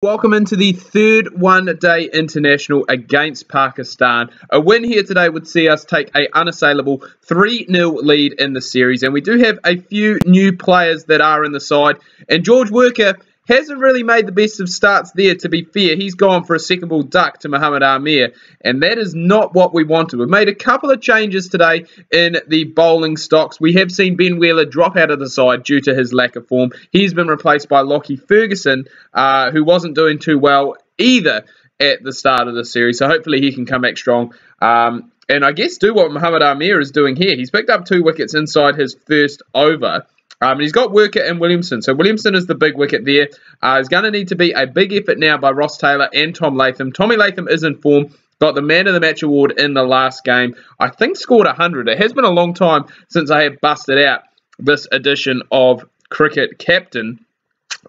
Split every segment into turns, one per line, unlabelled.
Welcome into the third one-day international against Pakistan. A win here today would see us take an unassailable 3-0 lead in the series. And we do have a few new players that are in the side. And George Worker hasn't really made the best of starts there, to be fair. He's gone for a second ball duck to Mohamed Amir, and that is not what we wanted. We've made a couple of changes today in the bowling stocks. We have seen Ben Wheeler drop out of the side due to his lack of form. He's been replaced by Lockie Ferguson, who wasn't doing too well either at the start of the series, so hopefully he can come back strong. And I guess do what Mohamed Amir is doing here. He's picked up 2 wickets inside his first over. And he's got Worker and Williamson. So Williamson is the big wicket there. It's going to need to be a big effort now by Ross Taylor and Tom Latham. Tommy Latham is in form. Got the Man of the Match award in the last game. I think scored 100. It has been a long time since I have busted out this edition of Cricket Captain.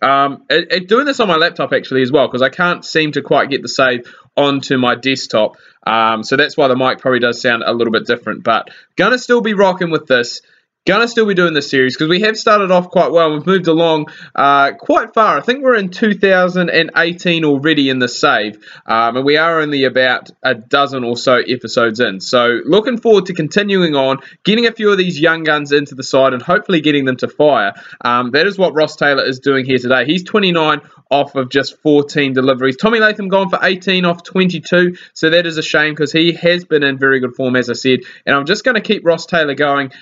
Doing this on my laptop actually as well, because I can't seem to quite get the save onto my desktop. So that's why the mic probably does sound a little bit different. But going to still be rocking with this. Gonna still be doing this series because we have started off quite well. We've moved along quite far. I think we're in 2018 already in the save, and we are only about a dozen or so episodes in. So looking forward to continuing on, getting a few of these young guns into the side and hopefully getting them to fire. That is what Ross Taylor is doing here today. He's 29 off of just 14 deliveries. Tommy Latham gone for 18 off 22, so that is a shame because he has been in very good form, as I said. And I'm just going to keep Ross Taylor going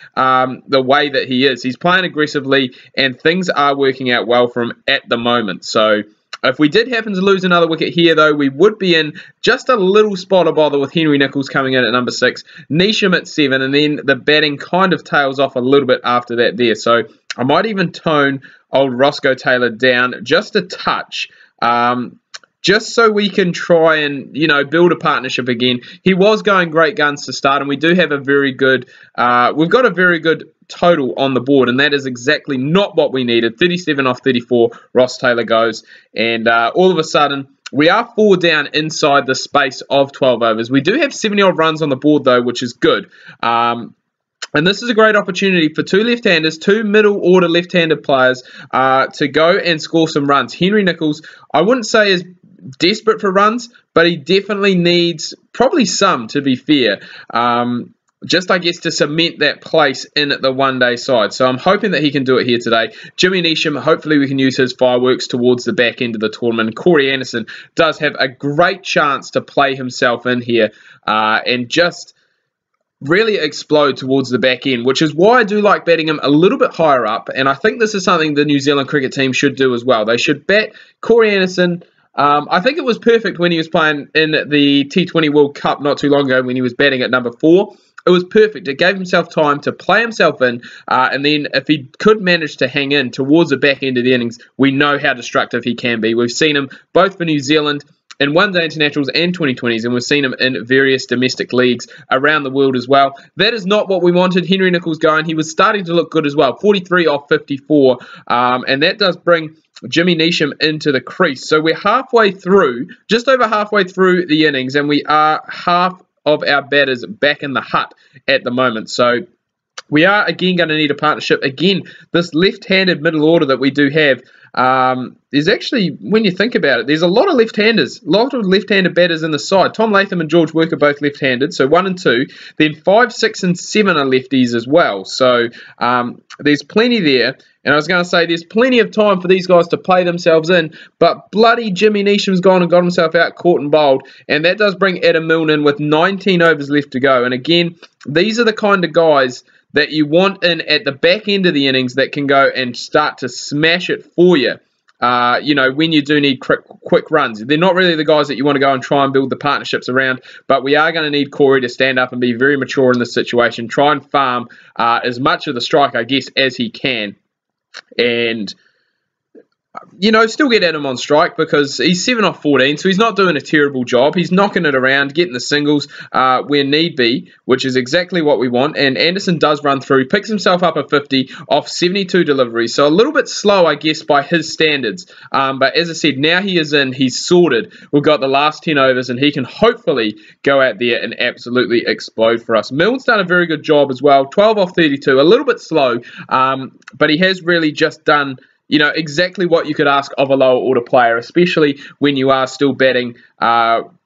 the way that he is. He's playing aggressively and things are working out well for him at the moment. So if we did happen to lose another wicket here, though, we would be in just a little spot of bother with Henry Nicholls coming in at number 6, Neesham at 7, and then the batting kind of tails off a little bit after that there. So I might even tone old Roscoe Taylor down just a touch, just so we can try and, build a partnership again. He was going great guns to start, and we do have a very good, we've got a very good total on the board, and that is exactly not what we needed. 37 off 34, Ross Taylor goes, and all of a sudden, we are 4 down inside the space of 12 overs. We do have 70-odd runs on the board, though, which is good. And this is a great opportunity for 2 left-handers, 2 middle-order left-handed players to go and score some runs. Henry Nicholls, I wouldn't say is desperate for runs, but he definitely needs probably some, to be fair. Just, I guess, to cement that place in the one-day side. So I'm hoping that he can do it here today. Jimmy Neesham, hopefully we can use his fireworks towards the back end of the tournament. Corey Anderson does have a great chance to play himself in here and just really explode towards the back end, which is why I do like batting him a little bit higher up. And I think this is something the New Zealand cricket team should do as well. They should bat Corey Anderson. I think it was perfect when he was playing in the T20 World Cup not too long ago when he was batting at number 4. It was perfect. It gave himself time to play himself in, and then if he could manage to hang in towards the back end of the innings, we know how destructive he can be. We've seen him both for New Zealand in one-day internationals and 2020s, and we've seen him in various domestic leagues around the world as well. That is not what we wanted. Henry Nicholls going. He was starting to look good as well. 43 off 54, and that does bring Jimmy Neesham into the crease. So we're halfway through, just over halfway through the innings, and we are half of our batters back in the hut at the moment. So we are again going to need a partnership. Again, this left-handed middle order that we do have, there's actually, when you think about it, there's a lot of left-handers, a lot of left-handed batters in the side. Tom Latham and George Worker both left-handed, so 1 and 2. Then 5, 6, and 7 are lefties as well. So there's plenty there. And I was going to say there's plenty of time for these guys to play themselves in, but bloody Jimmy Neesham's gone and got himself out caught and bowled, and that does bring Adam Milne in with 19 overs left to go. And again, these are the kind of guys that you want in at the back end of the innings that can go and start to smash it for you. When you do need quick runs. They're not really the guys that you want to go and try and build the partnerships around, but we are going to need Corey to stand up and be very mature in this situation, try and farm as much of the strike, I guess, as he can. And still get Adam on strike because he's 7 off 14, so he's not doing a terrible job. He's knocking it around, getting the singles where need be, which is exactly what we want. And Anderson does run through, picks himself up a 50 off 72 deliveries. So a little bit slow, I guess, by his standards. But as I said, now he is in, he's sorted. We've got the last 10 overs, and he can hopefully go out there and absolutely explode for us. Milne's done a very good job as well, 12 off 32, a little bit slow, but he has really just done you know, exactly what you could ask of a lower order player, especially when you are still batting,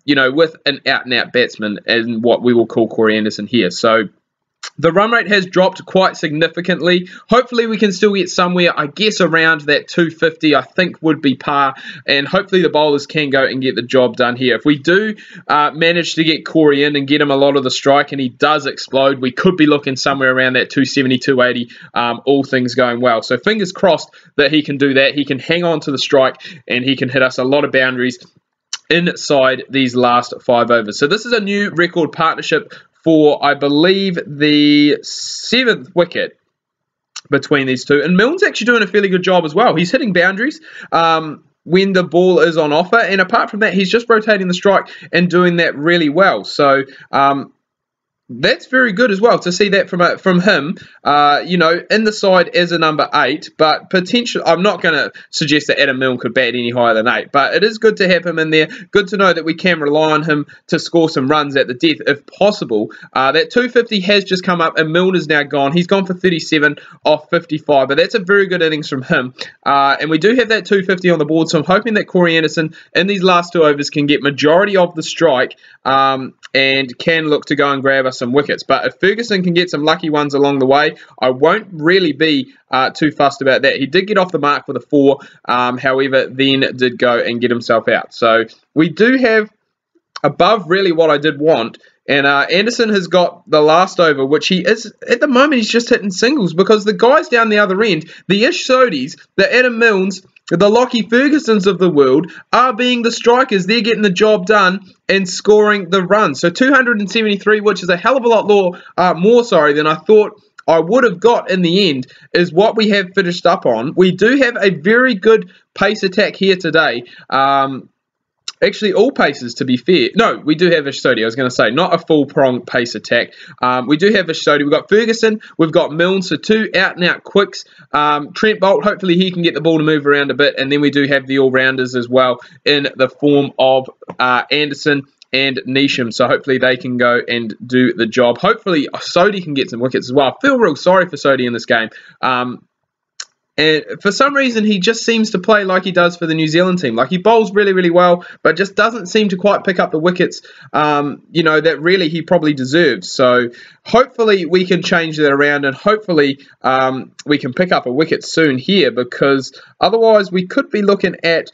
you know, with an out-and-out batsman, and what we will call Corey Anderson here. So the run rate has dropped quite significantly. Hopefully we can still get somewhere, I guess, around that 250, I think would be par, and hopefully the bowlers can go and get the job done here. If we do manage to get Corey in and get him a lot of the strike and he does explode, we could be looking somewhere around that 270, 280, all things going well. So fingers crossed that he can do that. He can hang on to the strike and he can hit us a lot of boundaries inside these last 5 overs. So this is a new record partnership for, I believe, the 7th wicket between these two. And Milne's actually doing a fairly good job as well. He's hitting boundaries when the ball is on offer. And apart from that, he's just rotating the strike and doing that really well. So that's very good as well to see that from him, you know, in the side as a number 8, but potentially, I'm not going to suggest that Adam Milne could bat any higher than 8, but it is good to have him in there. Good to know that we can rely on him to score some runs at the death if possible. That 250 has just come up and Milne is now gone. He's gone for 37 off 55, but that's a very good innings from him. And we do have that 250 on the board, so I'm hoping that Corey Anderson in these last 2 overs can get majority of the strike and can look to go and grab us some wickets. But if Ferguson can get some lucky ones along the way, I won't really be too fussed about that. He did get off the mark with a 4, however, then did go and get himself out. So we do have above really what I did want. And Anderson has got the last over, which he is, at the moment, he's just hitting singles because the guys down the other end, the Ish Sodis, the Adam Milnes, the Lockie Fergusons of the world are being the strikers. They're getting the job done and scoring the runs. So 273, which is a hell of a lot more, than I thought I would have got in the end, is what we have finished up on. We do have a very good pace attack here today. Actually, all paces, to be fair. No, we do have Ish Sodhi. I was going to say, not a full-pronged pace attack. We do have Ish Sodhi. We've got Ferguson. We've got Milne, so 2 out-and-out quicks. Trent Boult, hopefully he can get the ball to move around a bit. And then we do have the all-rounders as well in the form of Anderson and Neesham. So hopefully they can go and do the job. Hopefully Sodhi can get some wickets as well. I feel real sorry for Sodhi in this game. And for some reason, he just seems to play like he does for the New Zealand team. Like, he bowls really, really well, but just doesn't seem to quite pick up the wickets, you know, that really he probably deserves. So hopefully we can change that around, and hopefully we can pick up a wicket soon here, because otherwise we could be looking at,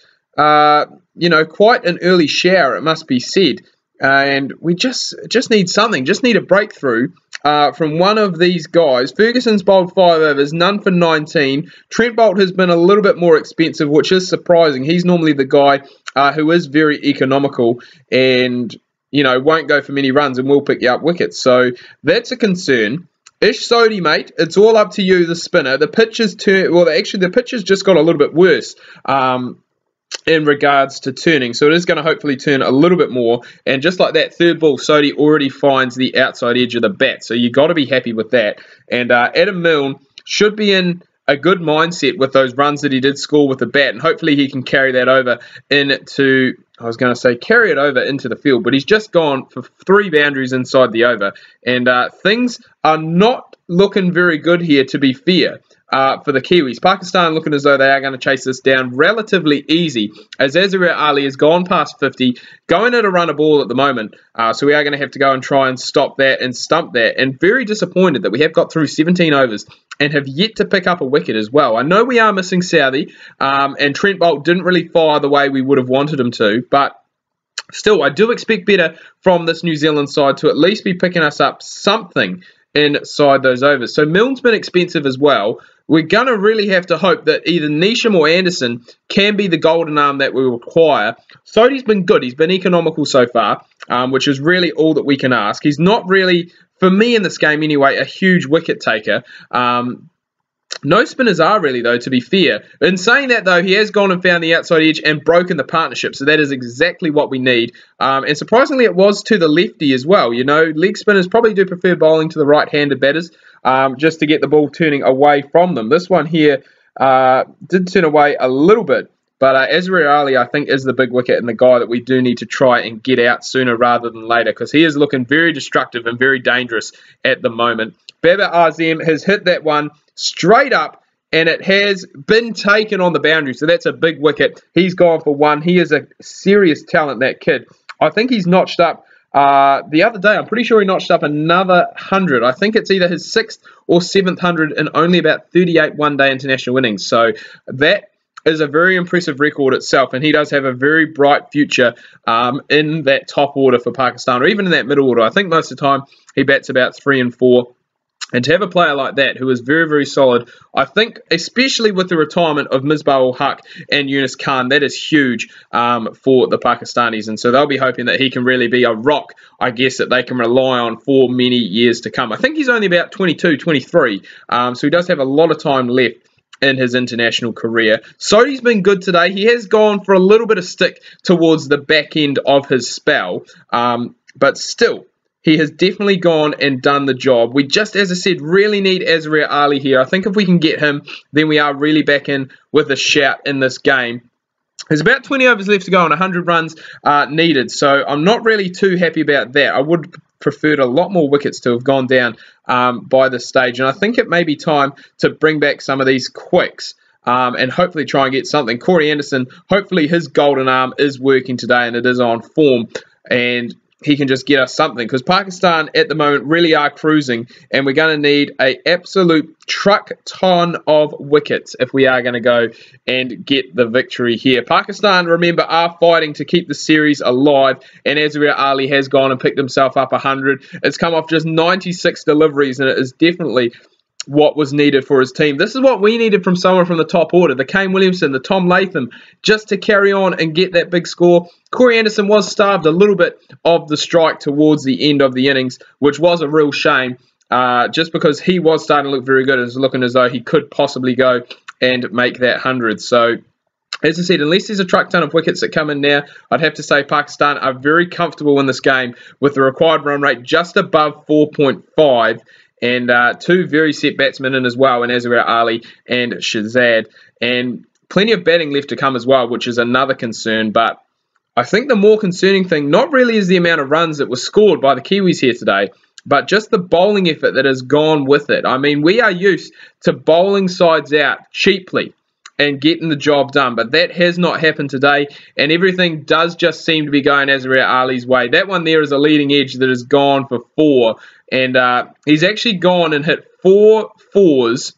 you know, quite an early shower, it must be said. And we just need something, just need a breakthrough from one of these guys. Ferguson's bowled 5 overs, none for 19. Trent Boult has been a little bit more expensive, which is surprising. He's normally the guy who is very economical and, you know, won't go for many runs and will pick you up wickets. So that's a concern. Ish Sodhi, mate, it's all up to you, the spinner. The pitch is the pitch has just got a little bit worse. In regards to turning, so it is going to hopefully turn a little bit more, and just like that, third ball, Sodhi already finds the outside edge of the bat, so you got to be happy with that. And Adam Milne should be in a good mindset with those runs that he did score with the bat, and hopefully he can carry that over into, I was going to say carry it over into the field, but he's just gone for 3 boundaries inside the over, and things are not looking very good here, to be fair. For the Kiwis. Pakistan looking as though they are going to chase this down relatively easy, as Azhar Ali has gone past 50, going at a run of ball at the moment, so we are going to have to go and try and stop that and stump that, and very disappointed that we have got through 17 overs and have yet to pick up a wicket as well. I know we are missing Southey, and Trent Boult didn't really fire the way we would have wanted him to, but still, I do expect better from this New Zealand side to at least be picking us up something inside those overs. So Milne's been expensive as well. We're going to really have to hope that either Neesham or Anderson can be the golden arm that we require. Sodhi's been good. He's been economical so far, which is really all that we can ask. He's not really, for me in this game anyway, a huge wicket taker. No spinners are really, though, to be fair. In saying that, though, he has gone and found the outside edge and broken the partnership, so that is exactly what we need. And surprisingly, it was to the lefty as well. You know, leg spinners probably do prefer bowling to the right-handed batters, just to get the ball turning away from them. This one here did turn away a little bit, but Azhar Ali, I think, is the big wicket and the guy that we do need to try and get out sooner rather than later, because he is looking very destructive and very dangerous at the moment. Babar Azam has hit that one straight up and it has been taken on the boundary, so that's a big wicket. He's gone for 1. He is a serious talent, that kid. I think he's notched up the other day. I'm pretty sure he notched up another 100. I think it's either his 6th or 7th 100 in only about 38 one-day international innings. So that is a very impressive record itself, and he does have a very bright future in that top order for Pakistan, or even in that middle order. I think most of the time he bats about 3 and 4. And to have a player like that who is very, very solid, I think, especially with the retirement of Misbah-ul-Haq and Yunus Khan, that is huge for the Pakistanis. And so they'll be hoping that he can really be a rock, I guess, that they can rely on for many years to come. I think he's only about 22, 23, so he does have a lot of time left in his international career. Sodhi's been good today. He has gone for a little bit of stick towards the back end of his spell, but still, he has definitely gone and done the job. We just, as I said, really need Azhaar Ali here. I think if we can get him, then we are really back in with a shout in this game. There's about 20 overs left to go and 100 runs needed, so I'm not really too happy about that. I would preferred a lot more wickets to have gone down by this stage, and I think it may be time to bring back some of these quicks and hopefully try and get something. Corey Anderson, hopefully his golden arm is working today and it is on form, and he can just get us something, because Pakistan at the moment really are cruising, and we're going to need an absolute truck ton of wickets if we are going to go and get the victory here. Pakistan, remember, are fighting to keep the series alive, and Azhaar Ali has gone and picked himself up 100. It's come off just 96 deliveries, and it is definitely what was needed for his team. This is what we needed from someone from the top order, the Kane Williamson, the Tom Latham, just to carry on and get that big score. Corey Anderson was starved a little bit of the strike towards the end of the innings, which was a real shame, just because he was starting to look very good. It was looking as though he could possibly go and make that 100. So, as I said, unless there's a truck ton of wickets that come in now, I'd have to say Pakistan are very comfortable in this game with the required run rate just above 4.5. And 2 very set batsmen in as well, and Azhaar Ali and Shahzad. And plenty of batting left to come as well, which is another concern. But I think the more concerning thing, not really is the amount of runs that were scored by the Kiwis here today, but just the bowling effort that has gone with it. I mean, we are used to bowling sides out cheaply and getting the job done, but that has not happened today, and everything does just seem to be going Azhaar Ali's way. That one there is a leading edge that has gone for 4, and he's actually gone and hit 4 fours.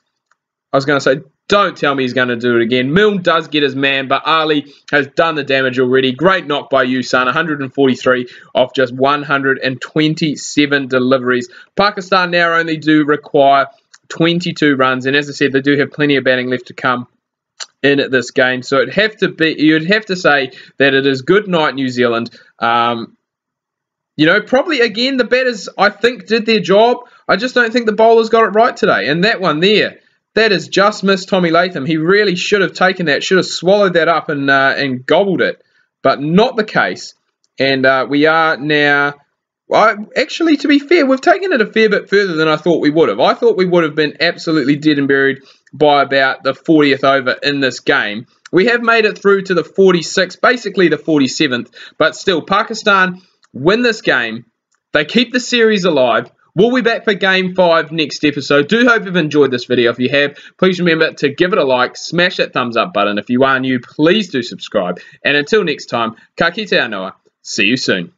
I was going to say, don't tell me he's going to do it again. Milne does get his man, but Ali has done the damage already. Great knock by you, son. 143 off just 127 deliveries. Pakistan now only do require 22 runs, and as I said, they do have plenty of batting left to come in this game. So you'd have to say that it is good night, New Zealand. You know, probably again the batters, I think, did their job. I just don't think the bowlers got it right today. And that one there, that has just missed Tommy Latham. He really should have taken that, should have swallowed that up and gobbled it, but not the case. And we are now, well, actually, to be fair, we've taken it a fair bit further than I thought we would have. I thought we would have been absolutely dead and buried by about the 40th over in this game. We have made it through to the 46th, basically the 47th, but still, Pakistan win this game. They keep the series alive. We'll be back for Game 5 next episode. Do hope you've enjoyed this video. If you have, please remember to give it a like, smash that thumbs up button. If you are new, please do subscribe. And until next time, ka kite anō. See you soon.